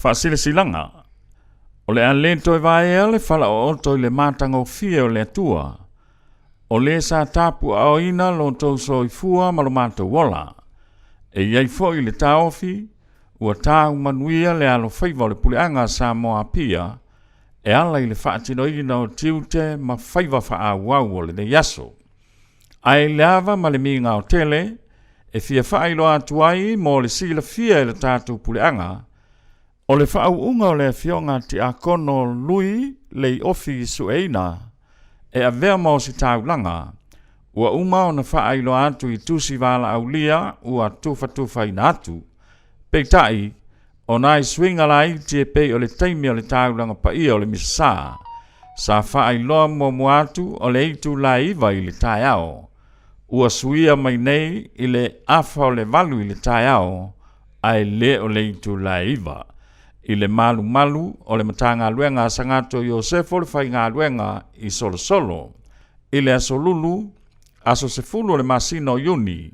Whaasile silanga. O le alento e vae le fala o oto le matango fia o le atua. O le sa tapu a oina lo tau so i fua ma lo mato wala. E iai fo i le taofi, ua tau manuia le alo faiva o le puleanga sa moa pia, e ala i le whaatino ina o tiute ma faiva wha wau o le ne yaso. Ai le ava ma le minga o tele, e fia whailo atuai mo le sila fia i le tatu puleanga, o le whaau unga o le fionga ti a kono lui le ofi sueina, e a vea mo si taulanga, ua uma o na whailo atu i tusi wala au lia, ua tufa ina atu. Peitai, o nai swinga lai ti e pei o le taimi o le taulanga pa ia o le misa, sa whailo mo muatu o le itu la iwa i le taiao, ua suia mai nei i le afa o le valu i le taiao, ai le o le itu la iwa. I le malu o le matanga luenga sangato Iosefo le whainga luenga i solo. I le aso lulu, aso sefulu le masino yuni.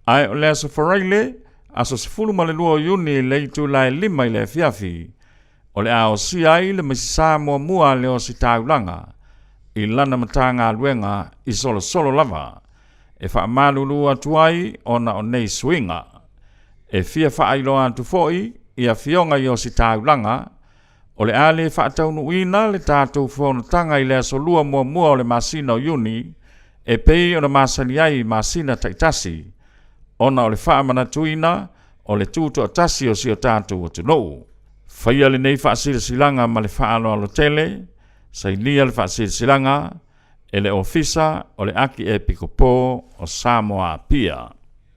Ai o le aso faraile, aso sefulu ma le lua yuni le itu lai lima i le fiafi. O le ao si ai le masisa mua le o si taulanga. I lana matanga luenga i solo lava. E wha malulu atuai ona o nei swinga. E fia wha ailoa atu foi, ia fionga i o si taulanga, o le ale whaataunu ina le tātou whonatanga i le asolua mua o le masina o yuni, e pei o le masani ai masina taitasi, ona o le whaamana tuina, o le tūtu atasi o si o tātou o tunou. Whaia le nei whaasira silanga ma le whaalo alo tele, sai lia le whaasira silanga, e le ofisa o le aki e pikopo o Samoa Pia.